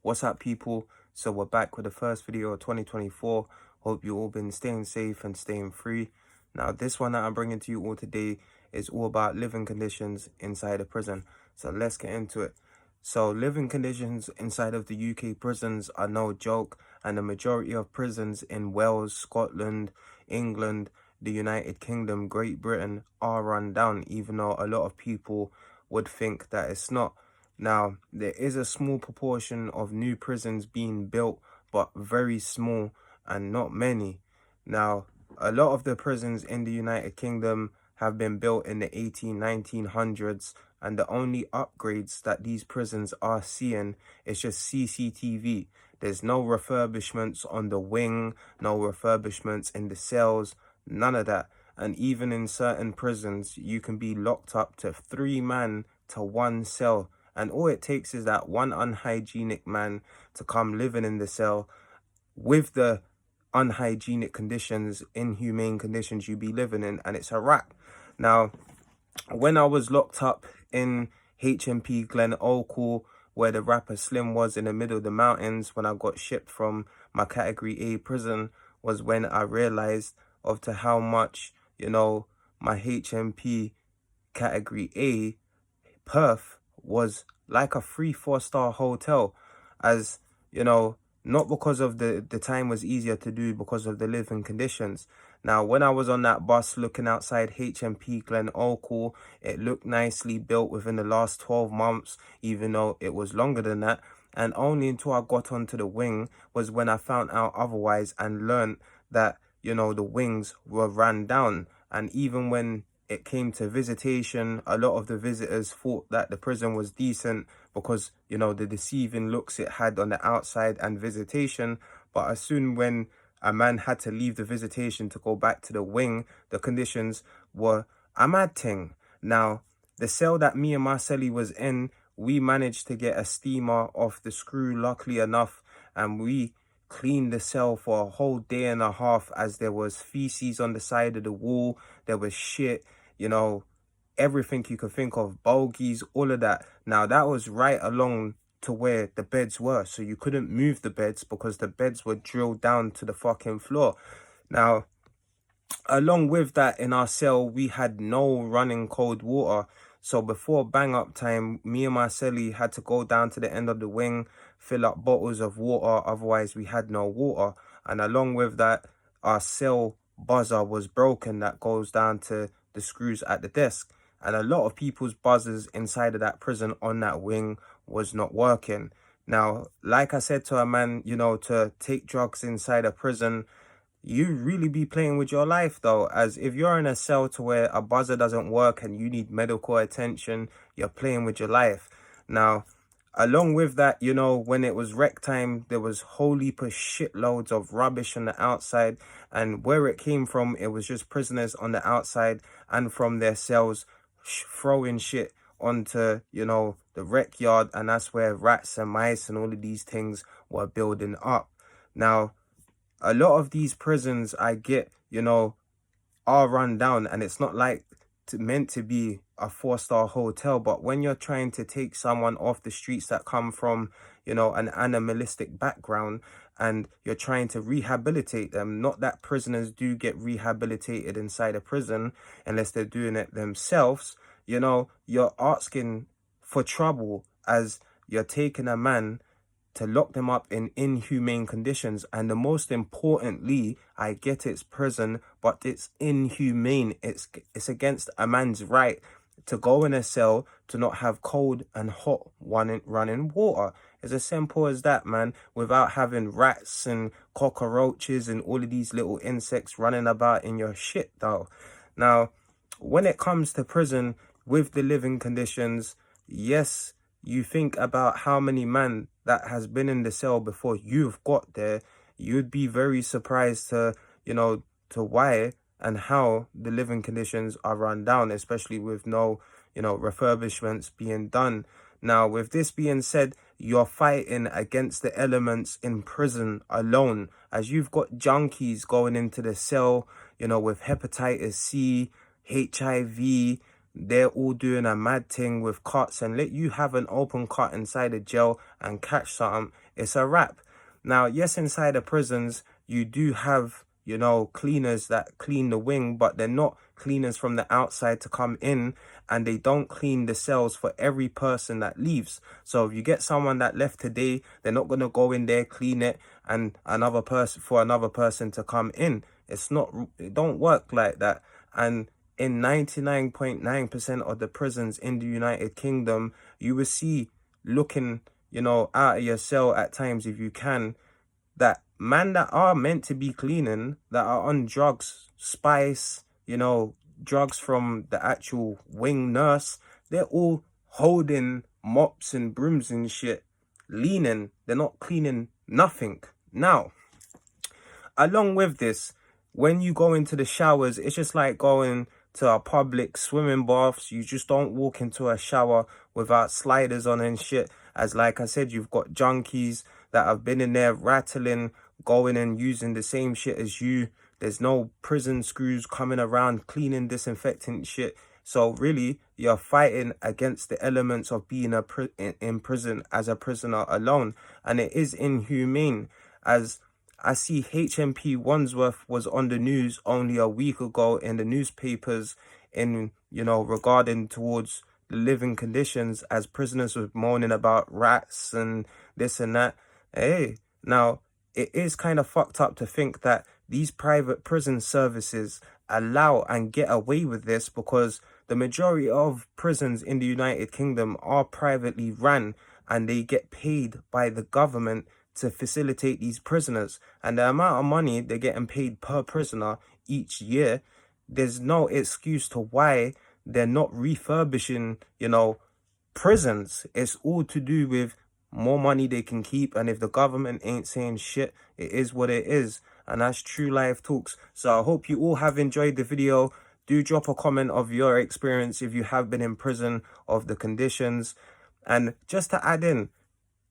What's up, people? So we're back with the first video of 2024. Hope you all been staying safe and staying free. Now, this one that I'm bringing to you all today is all about living conditions inside a prison. So let's get into it. So living conditions inside of the UK prisons are no joke, and the majority of prisons in Wales, Scotland, England, the United Kingdom, Great Britain are run down, even though a lot of people would think that it's not. Now, there is a small proportion of new prisons being built, but very small and not many. Now, a lot of the prisons in the United Kingdom have been built in the 1900s, and the only upgrades that these prisons are seeing is just CCTV. There's no refurbishments on the wing, no refurbishments in the cells, none of that. And even in certain prisons, you can be locked up to 3 man to 1 cell. And all it takes is that one unhygienic man to come living in the cell with the unhygienic conditions, inhumane conditions you be living in, and it's a wrap. Now, when I was locked up in HMP Glen Oakle, where the rapper Slim was in the middle of the mountains, when I got shipped from my category A prison, was when I realized of to how much, my HMP category A Perth was like a 3-4 star hotel, as not because of the time was easier to do, because of the living conditions. Now, when I was on that bus looking outside HMP Glen Oakle, it looked nicely built within the last 12 months, even though it was longer than that. And only until I got onto the wing was when I found out otherwise and learned that, the wings were run down. And even when it came to visitation, a lot of the visitors thought that the prison was decent because, the deceiving looks it had on the outside and visitation. But as soon when a man had to leave the visitation to go back to the wing, the conditions were a mad thing. Now, the cell that me and Marcelli was in, we managed to get a steamer off the screw, luckily enough, and we cleaned the cell for a whole day and a half, as there was feces on the side of the wall, there was shit, everything you could think of, bogies, all of that. Now, that was right along to where the beds were, so you couldn't move the beds because the beds were drilled down to the fucking floor. Now, along with that, in our cell, we had no running cold water. So before bang up time, me and Marcelli had to go down to the end of the wing, fill up bottles of water, otherwise we had no water. And along with that, our cell buzzer was broken, that goes down to the screws at the desk. And a lot of people's buzzers inside of that prison on that wing was not working. Now, like I said to a man, to take drugs inside a prison, you really be playing with your life, though, as if you're in a cell to where a buzzer doesn't work and you need medical attention, you're playing with your life. Now, along with that, when it was rec time, there was whole heap of shitloads of rubbish on the outside, and where it came from, it was just prisoners on the outside and from their cells throwing shit onto, the rec yard, and that's where rats and mice and all of these things were building up. Now, a lot of these prisons I get, are run down, and it's not like meant to be a 4-star hotel. But when you're trying to take someone off the streets that come from, an animalistic background, and you're trying to rehabilitate them, not that prisoners do get rehabilitated inside a prison unless they're doing it themselves, you're asking for trouble, as you're taking a man to lock them up in inhumane conditions. And the most importantly, I get it's prison, but it's inhumane. It's against a man's right to go in a cell to not have cold and hot running water. It's as simple as that, man, without having rats and cockroaches and all of these little insects running about in your shit, though. Now, when it comes to prison with the living conditions, yes, you think about how many men that has been in the cell before you've got there, you'd be very surprised to, to why and how the living conditions are run down, especially with no, refurbishments being done. Now, with this being said, you're fighting against the elements in prison alone, as you've got junkies going into the cell, with hepatitis C, HIV, they're all doing a mad thing with cuts, and let you have an open cut inside a jail and catch something, it's a wrap. Now, yes, inside the prisons, you do have, you know, cleaners that clean the wing, but they're not cleaners from the outside to come in, and they don't clean the cells for every person that leaves. So if you get someone that left today, they're not going to go in there, clean it, and another person to come in. It don't work like that. And in 99.9% of the prisons in the United Kingdom, you will see, looking, you know, out of your cell at times if you can, that man that are meant to be cleaning, that are on drugs, spice, you know, drugs from the actual wing nurse, they're all holding mops and brooms and shit, leaning. They're not cleaning nothing. Now, along with this, when you go into the showers, it's just like going to a public swimming baths. You just don't walk into a shower without sliders on and shit. As like I said, you've got junkies that have been in there rattling, going and using the same shit as you. There's no prison screws coming around cleaning, disinfecting shit. So really, you're fighting against the elements of being in prison as a prisoner alone. And it is inhumane. As I see, HMP Wandsworth was on the news only a week ago in the newspapers, in, you know, regarding towards the living conditions, as prisoners were moaning about rats and this and that. Hey, now, it is kind of fucked up to think that these private prison services allow and get away with this, because the majority of prisons in the United Kingdom are privately run, and they get paid by the government to facilitate these prisoners. And the amount of money they're getting paid per prisoner each year, there's no excuse to why they're not refurbishing, you know, prisons. It's all to do with more money they can keep, and if the government ain't saying shit, it is what it is. And that's True Life Talks. So I hope you all have enjoyed the video. Do drop a comment of your experience if you have been in prison, of the conditions. And just to add in,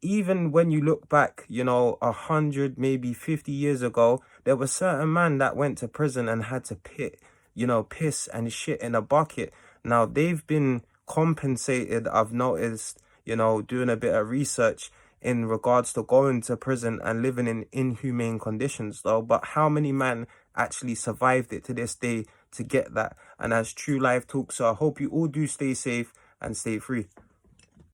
even when you look back, you know, 100, maybe 50 years ago, there were certain men that went to prison and had to piss and shit in a bucket. Now, they've been compensated, I've noticed, you know, doing a bit of research in regards to going to prison and living in inhumane conditions, though. But how many men actually survived it to this day to get that? And as True Life Talks, so I hope you all do stay safe and stay free.